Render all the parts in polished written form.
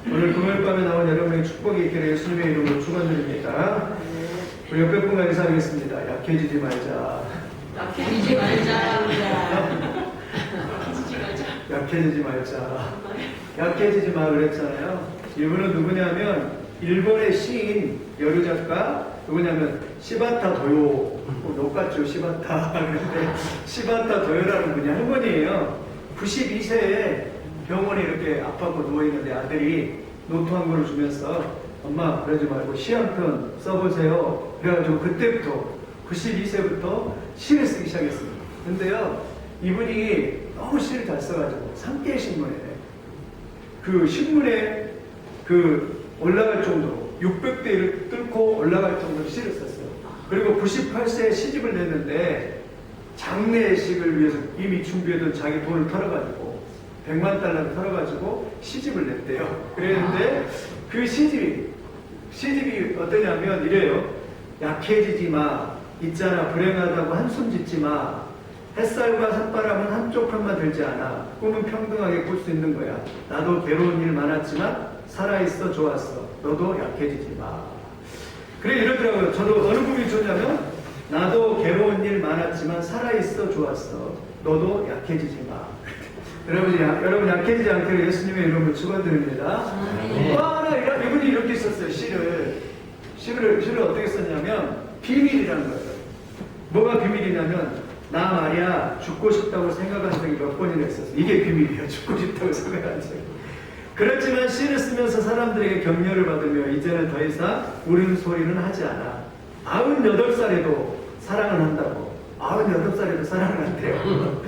오늘 금요일 밤에 나온 여러분의 축복이 있기를 예수님의 이름으로 축원드립니다. 우리 옆에 분과 인사하겠습니다. 약해지지 말자. 약해지지 말자. 약해지지 말자. 약해지지 마 그랬잖아요. 이분은 누구냐면 일본의 시인 여류 작가 누구냐면 시바타 도요. 똑같죠 시바타. 그런데 시바타 도요라는 분이 할머니예요. 92세에 병원에 이렇게 아파서 누워있는데 아들이 노트 한 권을 주면서 엄마 그러지 말고 시 한 편 써보세요. 그래가지고 그때부터 92세부터 시를 쓰기 시작했습니다. 근데요 이분이 너무 시를 잘 써가지고 상계 신문에 그 신문에 그 올라갈 정도로 600대를 뚫고 올라갈 정도로 시를 썼어요. 그리고 98세에 시집을 냈는데 장례식을 위해서 이미 준비해둔 자기 돈을 털어가지고 100만 달러를 털어가지고 시집을 냈대요. 그랬는데 그 시집이 어떠냐면 이래요. 약해지지 마. 있잖아 불행하다고 한숨 짓지 마. 햇살과 산바람은 한쪽 편만 들지 않아. 꿈은 평등하게 꿀 수 있는 거야. 나도 괴로운 일 많았지만 살아있어 좋았어. 너도 약해지지 마. 그래 이러더라고요. 저도 어느 부분이 좋냐면 나도 괴로운 일 많았지만 살아있어 좋았어. 너도 약해지지 마. 여러분 약해지지 않기를 예수님의 이름으로 축원드립니다. 또 하나 이분이 이렇게 썼어요. 시를 어떻게 썼냐면 비밀이라는 거예요. 뭐가 비밀이냐면 나 말이야 죽고 싶다고 생각한 적이 몇 번이나 있었어. 이게 비밀이에요. 죽고 싶다고 생각한 적이. 그렇지만 시를 쓰면서 사람들에게 격려를 받으며 이제는 더 이상 우는 소리는 하지 않아. 98살에도 사랑을 한다고. 98살에도 사랑을 한대요.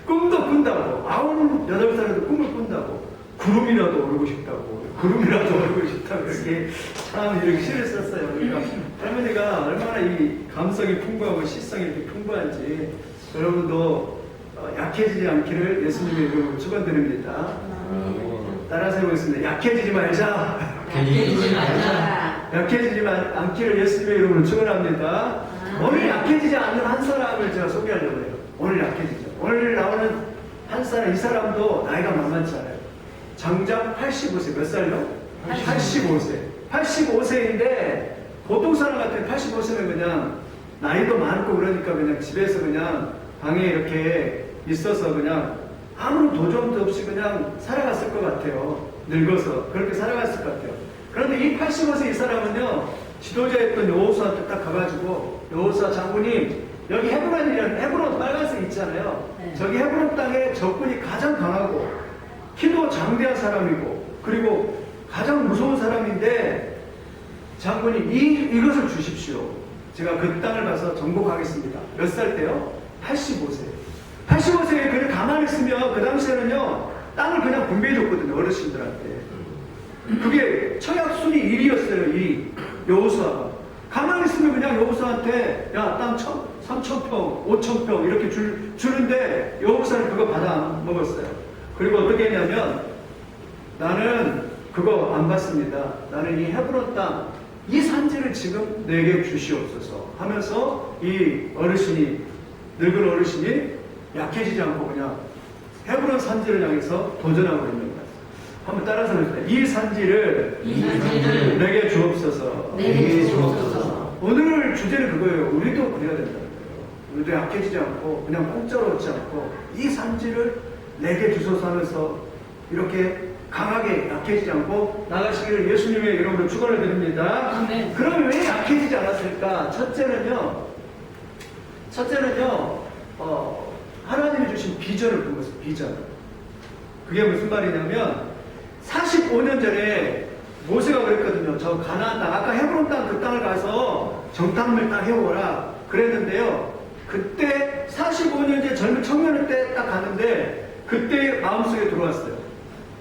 꿈도 꾼다고. 98살에도 꿈을 꾼다고. 구름이라도 오르고 싶다고. 구름이라도 오르고 싶다고. 이렇게 참 이렇게 시를 썼어요. 그러니까 할머니가 얼마나 이 감성이 풍부하고 시성이 이렇게 풍부한지 여러분도 약해지지 않기를 예수님의 이름으로 축원드립니다. 따라서 해보겠습니다. 약해지지 말자. 약해지지 말자. 약해지지 않기를 예수님의 이름으로 축원합니다. 오늘 약해지지 않는 한 사람을 제가 소개하려고 해요. 오늘 약해지죠. 오늘 나오는 한 사람, 이 사람도 나이가 만만치 않아요. 장작 85세, 몇 살요? 85세. 85세인데 보통 사람 같은 85세는 그냥 나이도 많고 그러니까 그냥 집에서 그냥 방에 이렇게 있어서 그냥 아무런 도전도 없이 그냥 살아갔을 것 같아요. 늙어서 그렇게 살아갔을 것 같아요. 그런데 이 85세 이 사람은요 지도자였던 여호수아한테 딱 가가지고 여호수아 장군님 여기 헤브론 빨간색 있잖아요. 네. 저기 헤브론 땅에 적군이 가장 강하고 키도 장대한 사람이고 그리고 가장 무서운 사람인데 장군이 이것을 주십시오. 제가 그 땅을 가서 정복하겠습니다. 몇 살 때요? 85세. 85세에 그를 가만히 있으면 그 당시에는요 땅을 그냥 분배해줬거든요. 어르신들한테. 그게 청약 순위 1위였어요. 1위. 여호수아가. 가만히 있으면 그냥 여호수아한테 야 땅 3,000평, 5,000평 이렇게 주는데 여호수아는 그거 받아 먹었어요. 그리고 어떻게 했냐면 나는 그거 안 받습니다. 나는 이 헤브론 땅, 이 산지를 지금 내게 주시옵소서 하면서 이 어르신이, 늙은 어르신이 약해지지 않고 그냥 헤브론 산지를 향해서 도전하고 있는 거예요. 한번 따라서 해주세요. 이 산지를 내게 주옵소서. 내게 주옵소서. 오늘 주제는 그거예요. 우리도 그래야 된다는 거예요. 우리도 약해지지 않고 그냥 공짜로 얻지 않고 이 산지를 내게 주소서 하면서 이렇게 강하게 약해지지 않고 나가시기를 예수님의 이름으로 축원을 드립니다. 아멘. 그럼 왜 약해지지 않았을까? 첫째는요 하나님이 주신 비전을 본 것입니다. 비전. 그게 무슨 말이냐면 45년 전에 모세가 그랬거든요. 저 가나안 땅, 아까 헤브론 땅 그 땅을 가서 정탐을 딱 해오라 그랬는데요. 그때 45년 전 젊은 청년일 때 딱 갔는데 그때 마음속에 들어왔어요.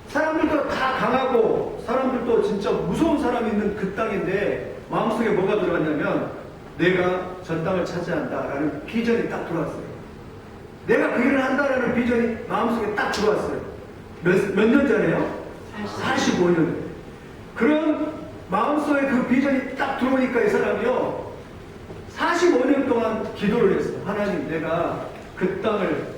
사람들도 다 강하고 사람들도 진짜 무서운 사람이 있는 그 땅인데 마음속에 뭐가 들어왔냐면 내가 저 땅을 차지한다라는 비전이 딱 들어왔어요. 내가 그 일을 한다라는 비전이 마음속에 딱 들어왔어요. 몇 년 전에요? 45년. 그런 마음속에 그 비전이 딱 들어오니까 이 사람이요 45년 동안 기도를 했어요. 하나님 내가 그 땅을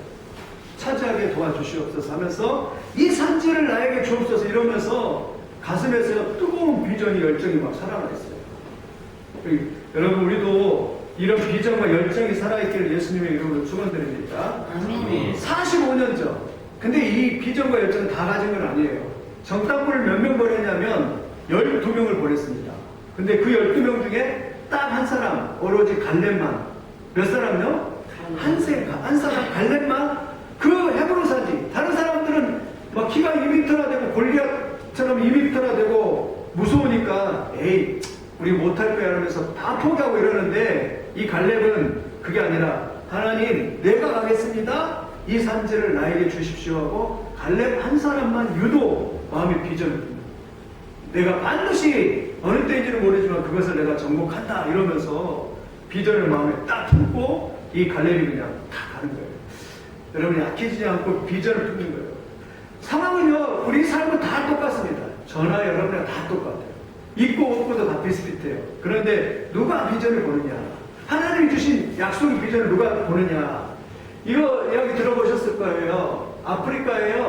차지하게 도와주시옵소서 하면서 이 산지를 나에게 주옵소서 이러면서 가슴에서 뜨거운 비전이 열정이 막 살아나있어요. 여러분 우리도 이런 비전과 열정이 살아있기를 예수님의 이름으로 축원드립니다. 아멘. 45년 전. 근데 이 비전과 열정은 다 가진 건 아니에요. 정탐꾼을 몇 명 보냈냐면 12명을 보냈습니다. 근데 그 12명 중에 딱 한 사람, 오로지 갈렙만. 몇 사람요? 한 사람 갈렙만 그 헤브론사지. 다른 사람들은 막 키가 2m나 되고 골리앗처럼 2m나 되고 무서우니까 에이 우리 못할 거야 이러면서 다 포기하고 이러는데 이 갈렙은 그게 아니라 하나님 내가 가겠습니다. 이 산지를 나에게 주십시오 하고 갈렙 한 사람만 유독 마음의 비전을 듭니다. 내가 반드시 어느 때인지는 모르지만 그것을 내가 정복한다 이러면서 비전을 마음에 딱 품고 이 갈렙이 그냥 다 가는 거예요. 여러분이 약해지지 않고 비전을 품는 거예요. 상황은요 우리 삶은 다 똑같습니다. 저나 여러분이랑 다 똑같아요. 있고 없고도 다 비슷비슷해요. 그런데 누가 비전을 보느냐, 하나님이 주신 약속의 비전을 누가 보느냐, 이거 이야기 들어보셨을 거예요. 아프리카의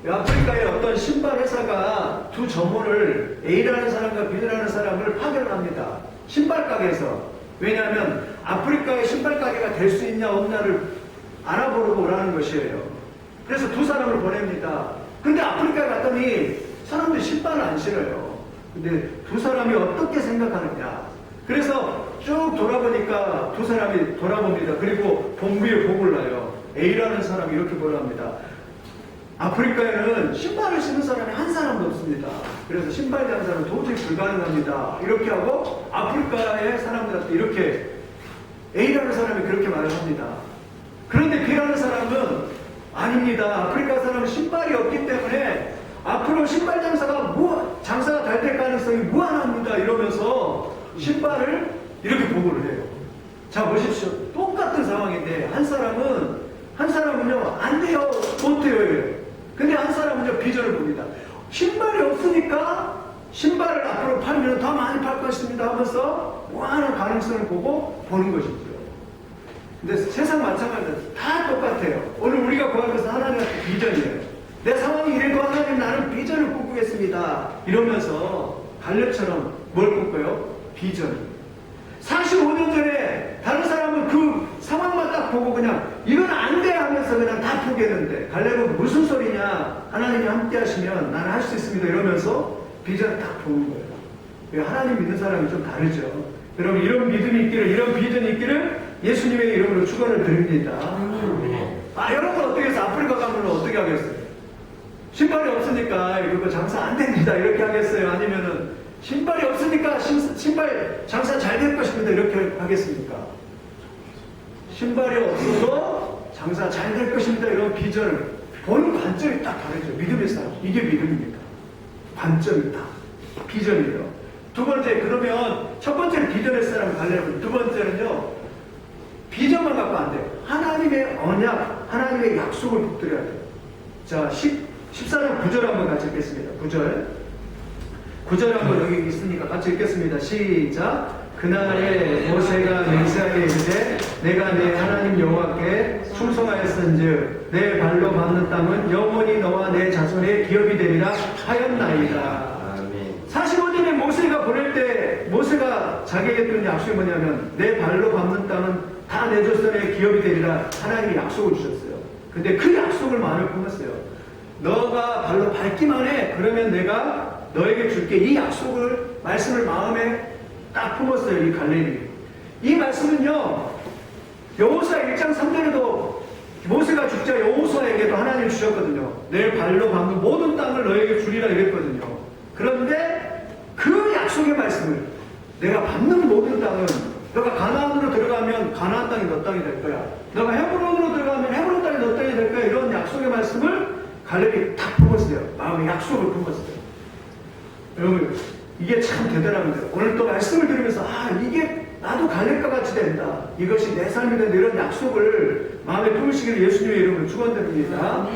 어떤 신발 회사가 두 점원을 A라는 사람과 B라는 사람을 파견을 합니다. 신발 가게에서. 왜냐하면 아프리카의 신발 가게가 될 수 있냐 없냐를 알아보려고 오라는 것이에요. 그래서 두 사람을 보냅니다. 근데 아프리카에 갔더니 사람들이 신발을 안 신어요. 근데 두 사람이 어떻게 생각하느냐. 그래서 쭉 돌아보니까 두 사람이 돌아봅니다. 그리고 본부에 보고를 나요. A라는 사람이 이렇게 뭐라 합니다. 아프리카에는 신발을 신는 사람이 한 사람도 없습니다. 그래서 신발 장사는 도저히 불가능합니다. 이렇게 하고 아프리카의 사람들한테 이렇게 A라는 사람이 그렇게 말을 합니다. 그런데 B라는 사람은 아닙니다. 아프리카 사람은 신발이 없기 때문에 앞으로 신발 장사가 잘 될 가능성이 무한합니다. 이러면서 신발을 이렇게 보고를 해요. 자 보십시오. 똑같은 상황인데 한 사람은요 안 돼요, 못해요. 근데 한 사람은요 비전을 봅니다. 신발이 없으니까 신발을 앞으로 팔면 더 많이 팔 것입니다 하면서 무한한 가능성을 보고 보는 것이죠. 근데 세상 마찬가지로 다 똑같아요. 오늘 우리가 구할 것은 하나님한테 비전이에요. 내 상황이 이래도 하나님 나는 비전을 꿈꾸겠습니다. 이러면서 갈렙처럼 뭘 꿈꿔요? 비전. 45년 전에 다른 사람은 그 상황만 딱 보고 그냥 이건 안 돼 하면서 그냥 다 포기했는데 갈렙은 무슨 소리냐, 하나님이 함께 하시면 나는 할 수 있습니다 이러면서 비전을 딱 보는 거예요. 하나님 믿는 사람이 좀 다르죠. 여러분 이런 믿음이 있기를, 이런 비전이 있기를 예수님의 이름으로 축원을 드립니다. 여러분 어떻게 해서 아프리카 가면 어떻게 하겠어요? 신발이 없으니까 이거 장사 안 됩니다 이렇게 하겠어요? 아니면은 신발이 없으니까 신발 장사 잘 될 것입니다 이렇게 하겠습니까? 신발이 없어도 장사 잘 될 것입니다 이런 비전을 보는 관점이 딱 다르죠. 믿음의 사람. 이게 믿음입니까? 관점이 딱 비전이에요. 두 번째, 그러면 첫 번째는 비전의 사람 갈렙은, 두 번째는요 비전만 갖고 안 돼요. 하나님의 언약, 하나님의 약속을 붙들어야 돼요. 자 14장 9절 한번 같이 읽겠습니다. 9절 한번 여기 있으니까 같이 읽겠습니다. 시작. 그날에 모세가 맹세하게 이르되 내가 내 하나님 여호와께 충성하였은즉 내 발로 밟는 땅은 영원히 너와 내 자손의 기업이 되리라 하였나이다. 45년에 모세가 보낼 때 모세가 자기에게 준 약속이 뭐냐면 내 발로 밟는 땅은 다 내 자손의 기업이 되리라 하나님이 약속을 주셨어요. 근데 그 약속을 마음에 품었어요. 너가 발로 밟기만 해. 그러면 내가 너에게 줄게. 이 약속을, 말씀을 마음에 딱 품었어요. 이 갈렙이. 이 말씀은요 여호수아 1장 3절에도 모세가 죽자 여호수아에게도 하나님이 주셨거든요. 내 발로 밟는 모든 땅을 너에게 주리라 이랬거든요. 그런데 그 약속의 말씀을, 내가 밟는 모든 땅은, 너가 가나안으로 들어가면 가나안 땅이 너 땅이 될 거야. 너가 헤브론으로 들어가면 헤브론 땅이 너 땅이 될 거야. 이런 약속의 말씀을 갈렙이 딱 품었어요. 마음의 약속을 품었어요. 여러분 이게 참 대단합니다. 오늘 또 말씀을 들으면서 이게 나도 갈렙과 같이 된다. 이것이 내 삶이 된다. 이런 약속을 마음에 품으시기를 예수님의 이름으로 축원드립니다.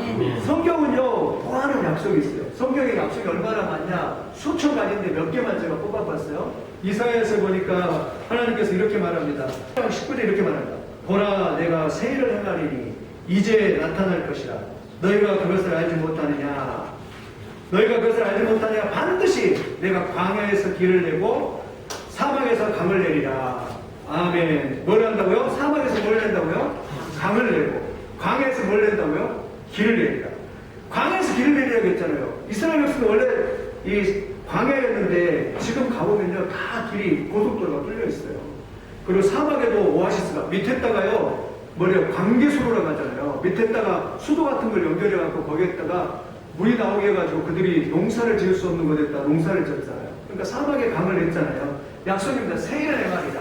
성경은요 보하는 약속이 있어요. 성경의 약속이 얼마나 많냐, 수천 가지인데 몇 개만 제가 뽑아봤어요. 이사야에서 보니까 하나님께서 이렇게 말합니다. 19절 이렇게 말합니다. 보라 내가 새 일을 행하리니 이제 나타날 것이라 너희가 그것을 알지 못하느냐. 너희가 그것을 알지 못하냐? 반드시 내가 광야에서 길을 내고 사막에서 강을 내리라. 아멘. 뭘 한다고요? 사막에서 뭘 낸다고요? 강을 내고. 광야에서 뭘 낸다고요? 길을 내리라. 광야에서 길을 내리라고 했잖아요. 이스라엘 백성은 원래 이 광야였는데 지금 가보면요 다 길이 고속도로가 뚫려 있어요. 그리고 사막에도 오아시스가 밑에다가요 뭐래요 광개수로라고 하잖아요. 밑에다가 수도 같은 걸 연결해 갖고 거기에다가 물이 나오게 해가지고 그들이 농사를 지을 수 없는 곳에다 농사를 지었잖아요. 그러니까 사막에 강을 냈잖아요. 약속입니다. 세일의 말이다.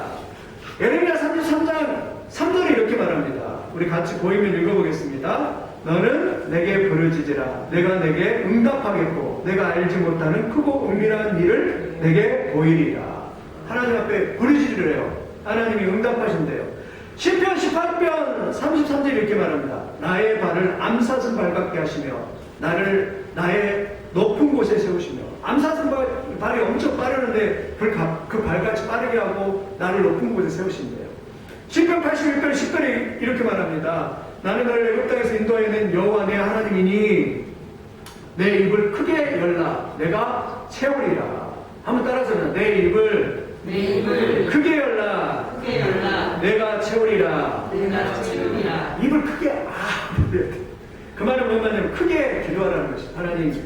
예레미야 33장 3절에 이렇게 말합니다. 우리 같이 보이면 읽어보겠습니다. 너는 내게 부르짖으라. 내가 내게 응답하겠고 내가 알지 못하는 크고 은밀한 일을 내게 보이리라. 하나님 앞에 부르짖으려 해요. 하나님이 응답하신대요. 시편 18편 33절 이렇게 말합니다. 나의 발을 암사슴 발같게 하시며 나를 나의 높은 곳에 세우시며. 암사슴 발이 엄청 빠르는데 그 발같이 빠르게 하고 나를 높은 곳에 세우신대요. 시편 81편 10절에 이렇게 말합니다. 나는 너를 애굽 땅에서 인도해낸 여호와 내 하나님이니 내 입을 크게 열라. 내가 채우리라. 한번 따라서 내 입을 크게 열라. 내가 채우리라. 입을 크게 그 말은 뭐냐면 크게 기도하라는 것입니다. 하나님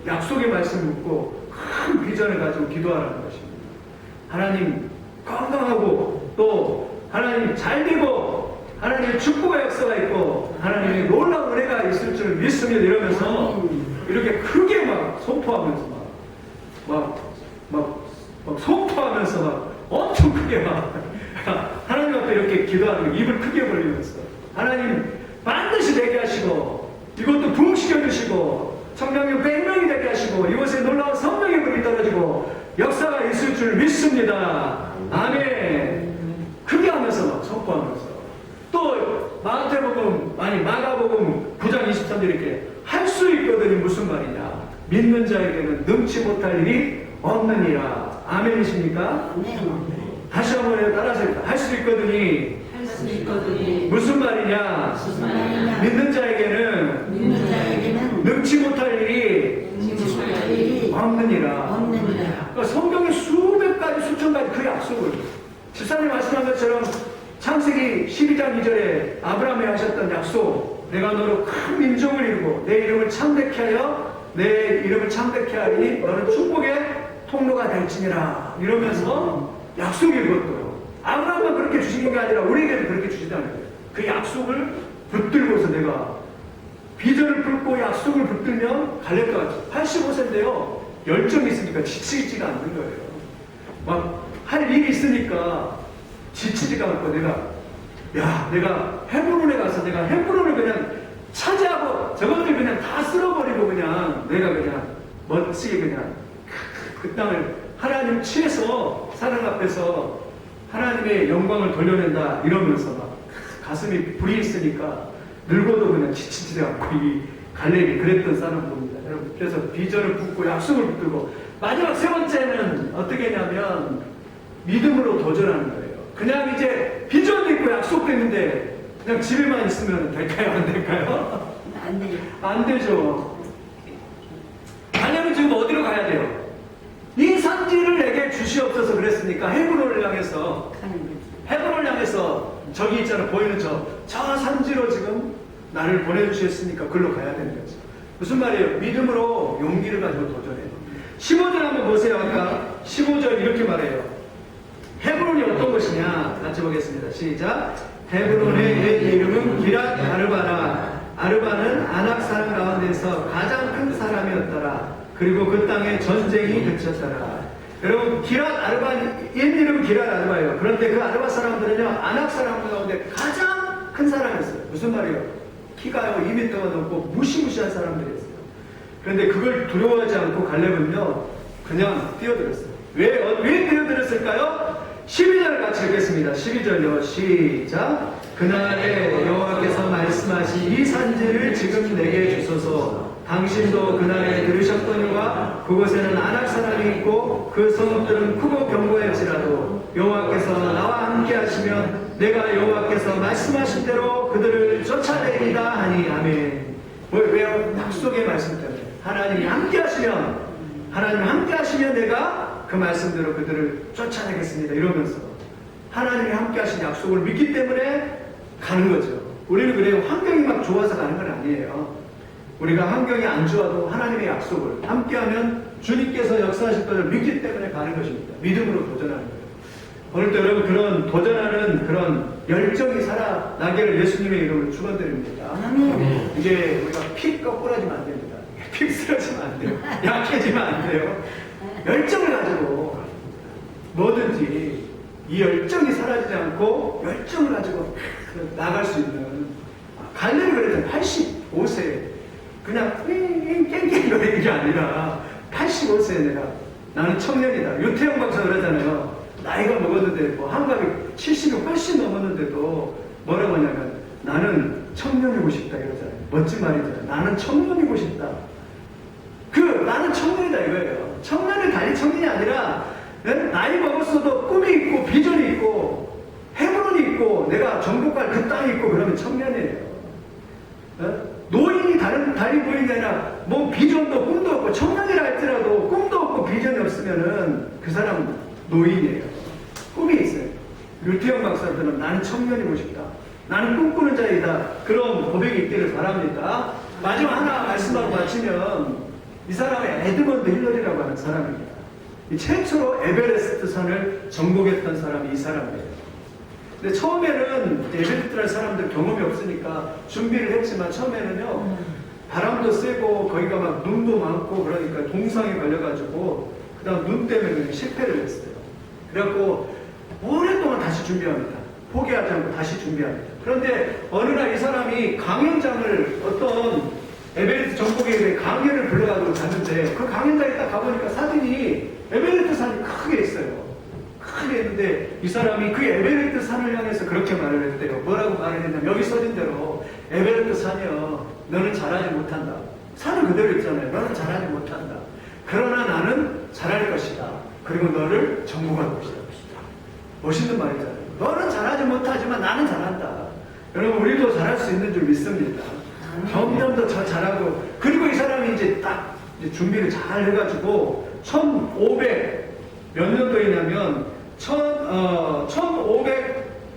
약속의 말씀 묻고 큰 비전을 가지고 기도하라는 것입니다. 하나님 건강하고 또 하나님 잘되고 하나님의 축복의 역사가 있고 하나님의 놀라운 은혜가 있을 줄 믿습니다. 이러면서 이렇게 크게 막 선포하면서 막 선포하면서 막 엄청 크게 막 하나님 앞에 이렇게 기도하는 입을 크게 벌리면서 하나님 반드시 되게 하시고 이것도 부흥시켜 주시고 청량리 100명이 되게 하시고 이곳에 놀라운 성령의 불이 떨어지고 역사가 있을 줄 믿습니다. 아멘. 크게 하면서 막 선포하면서 또 마가복음 9장 23절 이렇게 할 수 있거든이 무슨 말이냐? 믿는 자에게는 능치 못할 일이 없느니라. 아멘이십니까? 다시 한번 해요. 따라서 할 수 있거든이 무슨 말이냐? 믿는 자에게는 능치 못할 일이 없느니라. 그러니까 성경에 수백 가지 수천 가지 그 약속을 집사님 말씀한 것처럼 창세기 12장 2절에 아브라함이 하셨던 약속, 내가 너로 큰 민족을 이루고 내 이름을 창대케 하여 내 이름을 창대케 하리니 너는 축복의 통로가 될지니라. 이러면서 약속이 그것도요. 아브라함만 그렇게 주시는 게 아니라 우리에게도 그렇게 주시다는 거예요. 그 약속을 붙들고서 내가 비전을 품고 약속을 붙들면 갈렙과 같이 85세인데요. 열정이 있으니까 지치지가 않는 거예요. 막 할 일이 있으니까 지치지가 않고 내가 헤브론에 가서 내가 헤브론을 그냥 차지하고 저것들 그냥 다 쓸어버리고 그냥 내가 그냥 멋지게 그냥 그 땅을 하나님 취해서 사랑 앞에서 하나님의 영광을 돌려낸다 이러면서 막 가슴이 불이 있으니까 늙어도 그냥 지치지 않고 이 갈렙이 그랬던 사람입니다. 여러분 그래서 비전을 붙고 약속을 붙들고 마지막 세 번째는 어떻게 했냐면 믿음으로 도전하는 거예요. 그냥 이제 비전도 있고 약속도 있는데 그냥 집에만 있으면 될까요? 안 될까요? 안 되죠. 하나님은 지금 어디로 가야 돼요? 이 산지를 내게 주시옵소서 그랬으니까 헤브론을 향해서 저기 있잖아 보이는 저 산지로 지금 나를 보내주셨으니까 그걸로 가야 되는 거죠. 무슨 말이에요? 믿음으로 용기를 가지고 도전해요. 15절 한번 보세요. 아까 15절 이렇게 말해요. 헤브론이 어떤 것이냐? 같이 보겠습니다. 시작. 헤브론의 옛 이름은 기랏 아르바라. 아르바는 아낙 사람 가운데서 가장 큰 사람이었더라. 그리고 그 땅에 전쟁이 그쳤더라. 여러분 기랏 아르바 옛 이름은 기랏 아르바예요. 그런데 그 아르바 사람들은요 아낙 사람 가운데 가장 큰 사람이었어요. 무슨 말이에요? 키가요 2m가 넘고 무시무시한 사람들이었어요. 그런데 그걸 두려워하지 않고 갈렙은요 그냥 뛰어들었어요. 왜 뛰어들었을까요? 12절 같이 읽겠습니다. 12절요. 시작. 그날에 여호와께서 말씀하신 이 산지를 지금 내게 주소서. 당신도 그날에 들으셨거니와 그곳에는 아낙 사람이 있고 그 성읍들은 크고 견고할지라도 여호와께서 나와 함께 하시면 내가 여호와께서 말씀하신 대로 그들을 쫓아내리다 하니. 아멘. 왜요? 약속의 말씀 때문에. 하나님이 함께 하시면 내가 그 말씀대로 그들을 쫓아내겠습니다. 이러면서 하나님이 함께 하신 약속을 믿기 때문에 가는 거죠. 우리는 그래요. 환경이 막 좋아서 가는 건 아니에요. 우리가 환경이 안 좋아도 하나님의 약속을 함께하면 주님께서 역사하실 것을 믿기 때문에 가는 것입니다. 믿음으로 도전하는 거예요. 오늘도 여러분 그런 도전하는 그런 열정이 살아나기를 예수님의 이름으로 축원드립니다. 이게 우리가 픽 거꾸라지면 안 됩니다. 픽 쓰러지면 안 돼요. 약해지면 안 돼요. 열정을 가지고 뭐든지 이 열정이 사라지지 않고 열정을 가지고 나갈 수 있는 갈렙이 그랬잖아요. 85세 그냥 깽깽 거리는 게 아니라 85세에 나는 청년이다. 유태영 박사 그러잖아요. 나이가 먹었는데 뭐 한갑이 70이 훨씬 넘었는데도 뭐라고 하냐면 나는 청년이고 싶다 이러잖아요. 멋진 말이잖아요. 나는 청년이고 싶다. 나는 청년이다 이거예요. 청년은 단지 청년이 아니라 나이 먹었어도 꿈이 있고 비전이 있고 해물론이 있고 내가 정복할 그 땅이 있고 그러면 청년이에요. 노인이 달리 보이는 게 아니라 뭐 비전도 꿈도 없고 청년이라 할지라도 꿈도 없고 비전이 없으면은 그 사람은 노인이에요. 꿈이 있어요. 류태영 박사들은 나는 청년이고 싶다. 나는 꿈꾸는 자이다. 그런 고백이 있기를 바랍니다. 마지막 하나 말씀하고 마치면 이 사람은 에드먼드 힐러리라고 하는 사람입니다. 이 최초로 에베레스트 산을 정복했던 사람이 이 사람이에요. 근데 처음에는 에베레스트라는 사람들 경험이 없으니까 준비를 했지만 처음에는요 바람도 세고 거기가 막 눈도 많고 그러니까 동상에 걸려가지고 그 다음 눈 때문에 그냥 실패를 했어요. 그래갖고 오랫동안 다시 준비합니다. 포기하지 않고 다시 준비합니다. 그런데 어느 날 이 사람이 강연장을 어떤 에베레스트 정복에 대해 강연을 불러가지고 갔는데 그 강연장에 딱 가보니까 사진이 에베레스트 산이 크게 있어요. 크게 있는데 이 사람이 그 에베레스트 산을 향해서 그렇게 말을 했대요. 뭐라고 말을 했냐면 여기 써진 대로 에베레스트 산이여 너는 잘하지 못한다. 산은 그대로 있잖아요. 너는 잘하지 못한다. 그러나 나는 잘할 것이다. 그리고 너를 정복할 것이다. 멋있는 말이잖아요. 너는 잘하지 못하지만 나는 잘한다. 여러분 우리도 잘할 수 있는 줄 믿습니다. 점점 더 잘하고 그리고 이 사람이 이제 딱 준비를 잘 해가지고 1500 몇 년도이냐면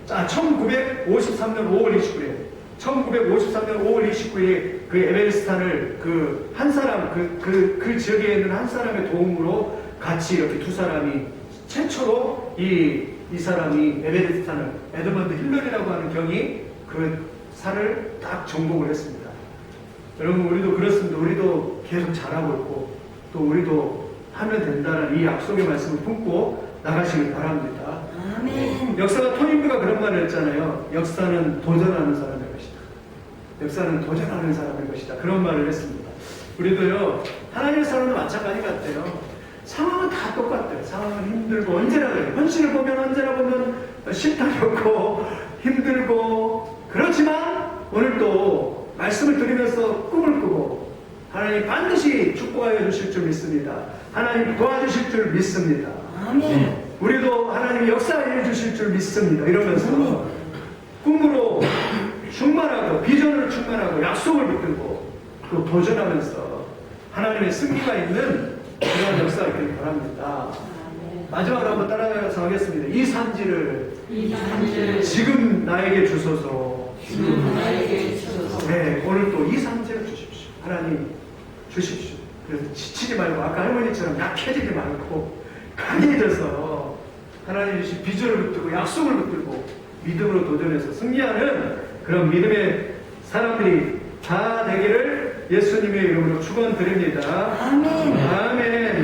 1953년 5월 29일 1953년 5월 29일에 그 에베레스트산을 그 한 사람 그 지역에 있는 한 사람의 도움으로 같이 이렇게 두 사람이 최초로 이 사람이 에베레스트산을 에드먼드 힐러리라고 하는 경이 그 산을 딱 정복을 했습니다. 여러분 우리도 그렇습니다. 우리도 계속 잘하고 있고 또 우리도 하면 된다는 이 약속의 말씀을 품고 나가시길 바랍니다. 아멘. 역사가 토님브가 그런 말을 했잖아요. 역사는 도전하는 사람의 것이다. 역사는 도전하는 사람의 것이다. 그런 말을 했습니다. 우리도요 하나님의 사람도 마찬가지 같아요. 상황은 다 똑같아요. 상황은 힘들고 언제나 그래요. 현실을 보면 언제나 보면 실탄이 없고 힘들고 그렇지만 오늘 또 말씀을 드리면서 꿈을 꾸고 하나님 반드시 축복하여 주실 줄 믿습니다. 하나님 도와주실 줄 믿습니다. 아멘. 우리도 하나님이 역사해 주실 줄 믿습니다. 이러면서 꿈으로 충만하고 비전으로 충만하고 약속을 붙들고 또 도전하면서 하나님의 승리가 있는 그런 역사가 있길 바랍니다. 마지막으로 한번 따라가서 하겠습니다. 이 산지를 지금 나에게 주소서. 네, 오늘 또 이 산지를 주십시오. 하나님 주십시오. 그래서 지치지 말고 아까 할머니처럼 약해지지 말고 강해져서 하나님 주신 비전을 붙들고 약속을 붙들고 믿음으로 도전해서 승리하는 그런 믿음의 사람들이 다 되기를 예수님의 이름으로 축원드립니다. 아멘. 아멘.